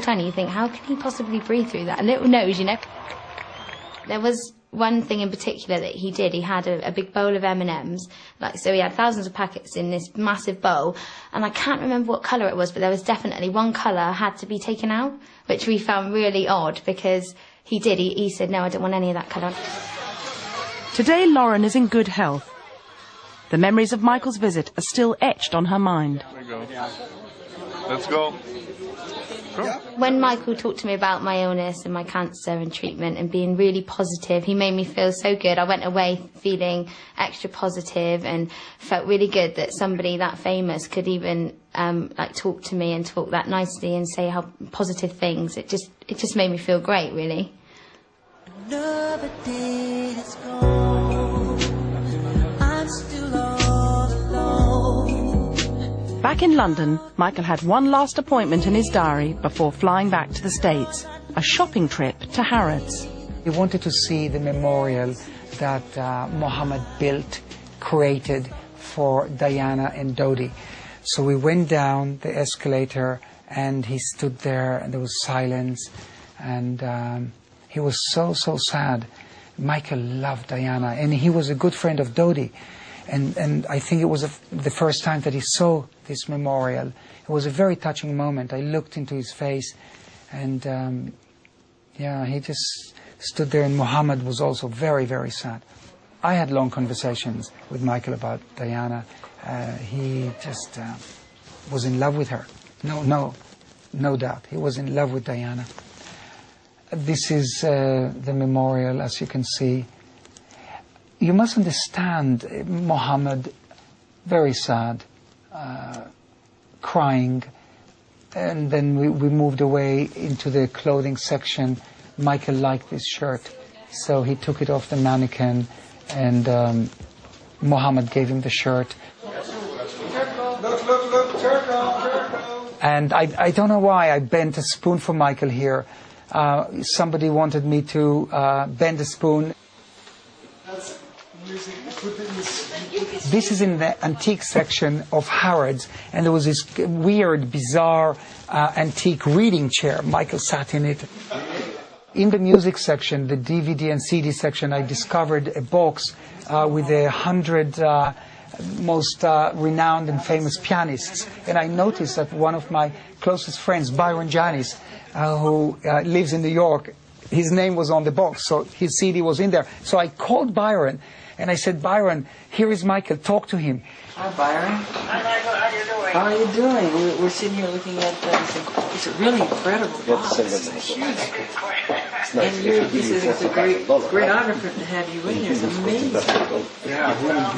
tiny. You think, how can he possibly breathe through that? A little nose, you know. There was one thing in particular that he did. He had a big bowl of M&Ms, so he had thousands of packets in this massive bowl, and I can't remember what colour it was, but there was definitely one colour had to be taken out, which we found really odd, because he said, no, I don't want any of that colour. Today Lauren is in good health. The memories of Michael's visit are still etched on her mind. There you go. Let's go. When Michael talked to me about my illness and my cancer and treatment and being really positive, he made me feel so good. I went away feeling extra positive and felt really good that somebody that famous could even talk to me and talk that nicely and say how positive things. It just made me feel great, really. Another day has gone. I'm still all alone. Back in London, Michael had one last appointment in his diary before flying back to the States, a shopping trip to Harrods. We wanted to see the memorial that Mohammed built, created for Diana and Dodi. So we went down the escalator and he stood there and there was silence and he was so sad. Michael loved Diana and he was a good friend of Dodi. And I think it was the first time that he saw this memorial. It was a very touching moment. I looked into his face and he just stood there, and Mohammed was also very, very sad. I had long conversations with Michael about Diana. He just was in love with her. No doubt. He was in love with Diana. This is the memorial, as you can see. You must understand Mohammed, very sad, crying, and then we moved away into the clothing section. Michael liked this shirt, so he took it off the mannequin, and Mohammed gave him the shirt. And I don't know why I bent a spoon for Michael here. Somebody wanted me to bend a spoon. This is in the antique section of Harrods, and there was this weird, bizarre antique reading chair. Michael sat in it. In the music section, the DVD and CD section, I discovered a box with 100 most renowned and famous pianists. And I noticed that one of my closest friends, Byron Janis, who lives in New York, his name was on the box, so his CD was in there. So I called Byron, and I said, Byron, here is Michael, talk to him. Hi, Byron. Hi, Michael, how you doing? How are you doing? We're sitting here looking at it's a really incredible box. It's huge. And it's a great honor to have you in here. It's amazing.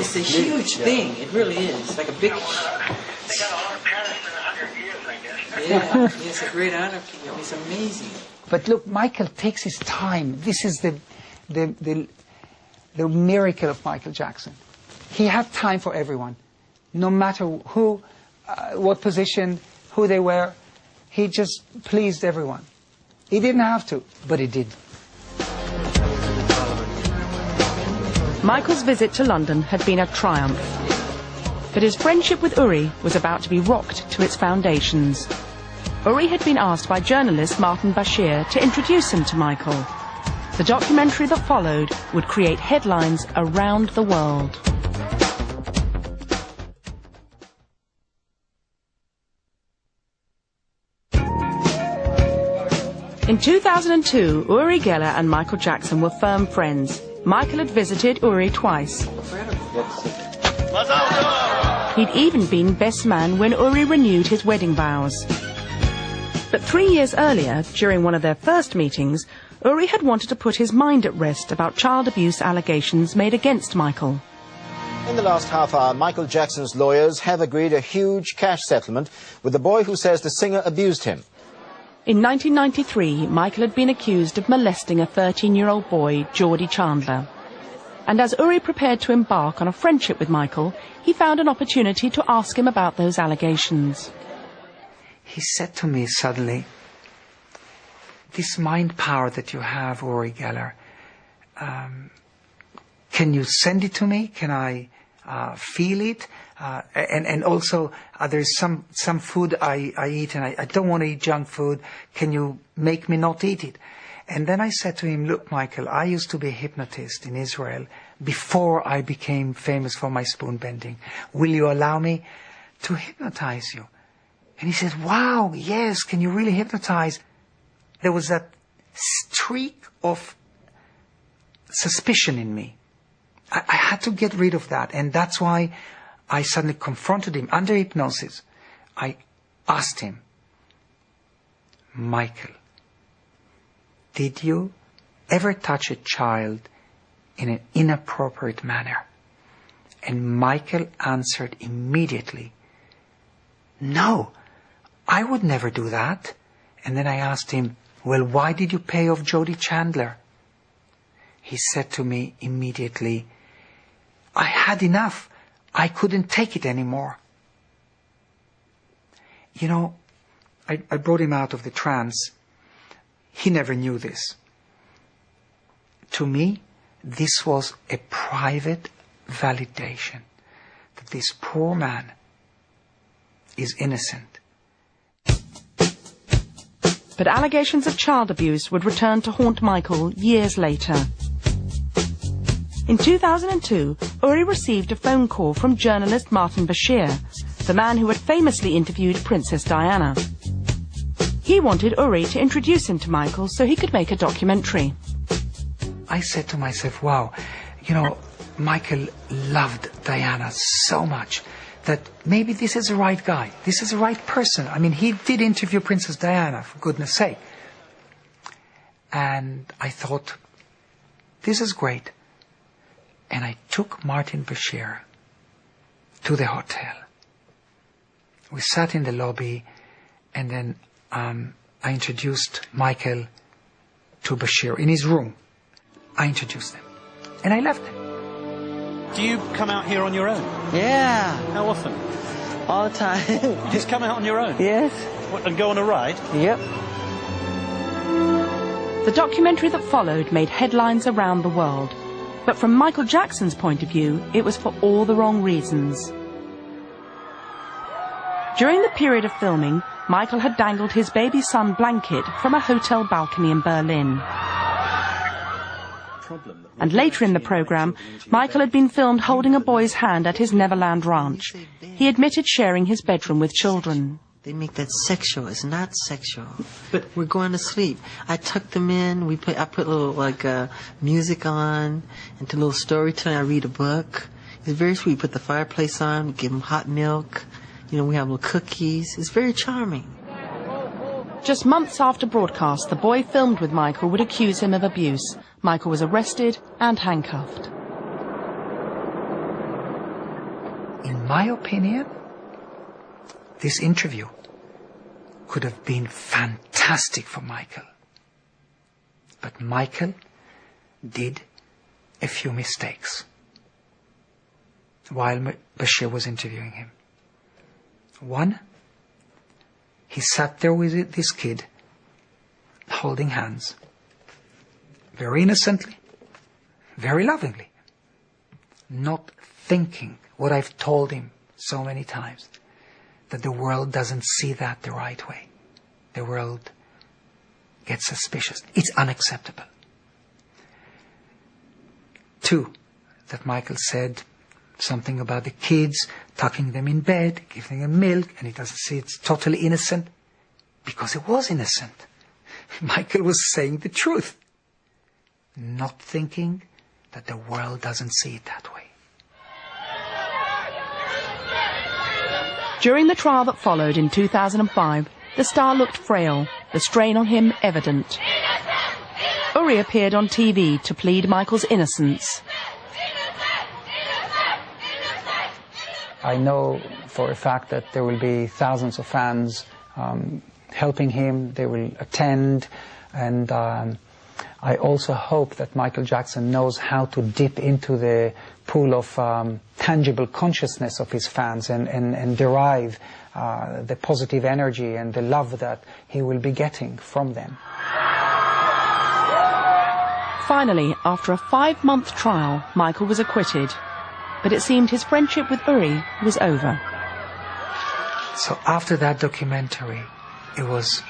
It's a huge thing. It really is. It's like a big... They got a lot of pianists in 100 years, I guess. Yeah, it's a great honor for you. It's amazing. But look, Michael takes his time. This is the miracle of Michael Jackson. He had time for everyone. No matter who, what position, who they were, he just pleased everyone. He didn't have to, but he did. Michael's visit to London had been a triumph. But his friendship with Uri was about to be rocked to its foundations. Uri had been asked by journalist Martin Bashir to introduce him to Michael. The documentary that followed would create headlines around the world. In 2002, Uri Geller and Michael Jackson were firm friends. Michael had visited Uri twice. He'd even been best man when Uri renewed his wedding vows. But 3 years earlier, during one of their first meetings, Uri had wanted to put his mind at rest about child abuse allegations made against Michael. In the last half hour, Michael Jackson's lawyers have agreed a huge cash settlement with the boy who says the singer abused him. In 1993, Michael had been accused of molesting a 13-year-old boy, Geordie Chandler. And as Uri prepared to embark on a friendship with Michael, he found an opportunity to ask him about those allegations. He said to me suddenly, this mind power that you have, Uri Geller, can you send it to me? Can I feel it? And also, there's some food I eat and I don't want to eat junk food. Can you make me not eat it? And then I said to him, look, Michael, I used to be a hypnotist in Israel before I became famous for my spoon bending. Will you allow me to hypnotize you? And he said, wow, yes, can you really hypnotize? There was that streak of suspicion in me. I had to get rid of that, and that's why I suddenly confronted him under hypnosis. I asked him, Michael, did you ever touch a child in an inappropriate manner? And Michael answered immediately, no, I would never do that. And then I asked him, well, why did you pay off Jodie Chandler? He said to me immediately, I had enough. I couldn't take it anymore. You know, I brought him out of the trance. He never knew this. To me, this was a private validation that this poor man is innocent. But allegations of child abuse would return to haunt Michael years later. In 2002, Uri received a phone call from journalist Martin Bashir, the man who had famously interviewed Princess Diana. He wanted Uri to introduce him to Michael so he could make a documentary. I said to myself, wow, you know, Michael loved Diana so much that maybe this is the right guy. This is the right person. I mean, he did interview Princess Diana, for goodness sake. And I thought, this is great. And I took Martin Bashir to the hotel. We sat in the lobby, and then I introduced Michael to Bashir in his room. I introduced them, and I left them. Do you come out here on your own? Yeah. How often? All the time. You just come out on your own? Yes. What, and go on a ride? Yep. The documentary that followed made headlines around the world. But from Michael Jackson's point of view, it was for all the wrong reasons. During the period of filming, Michael had dangled his baby son blanket from a hotel balcony in Berlin. And later in the programme, Michael had been filmed holding a boy's hand at his Neverland ranch. He admitted sharing his bedroom with children. They make that sexual. It's not sexual. But we're going to sleep. I tuck them in. I put a little music on, and do a little storytelling. I read a book. It's very sweet. Put the fireplace on. Give them hot milk. You know, we have little cookies. It's very charming. Just months after broadcast, the boy filmed with Michael would accuse him of abuse. Michael was arrested and handcuffed. In my opinion, this interview could have been fantastic for Michael. But Michael did a few mistakes while Bashir was interviewing him. One, he sat there with this kid, holding hands, very innocently, very lovingly, not thinking what I've told him so many times, that the world doesn't see that the right way. The world gets suspicious. It's unacceptable. Two, that Michael said something about the kids, tucking them in bed, giving them milk, and he doesn't say it's totally innocent, because it was innocent. Michael was saying the truth, not thinking that the world doesn't see it that way. During the trial that followed in 2005, the star looked frail, the strain on him evident. Uri appeared on TV to plead Michael's innocence. I know for a fact that there will be thousands of fans helping him. They will attend, and I also hope that Michael Jackson knows how to dip into the pool of tangible consciousness of his fans and derive the positive energy and the love that he will be getting from them. Finally, after a 5-month trial, Michael was acquitted. but it seemed his friendship with Uri was over. So after that documentary, it was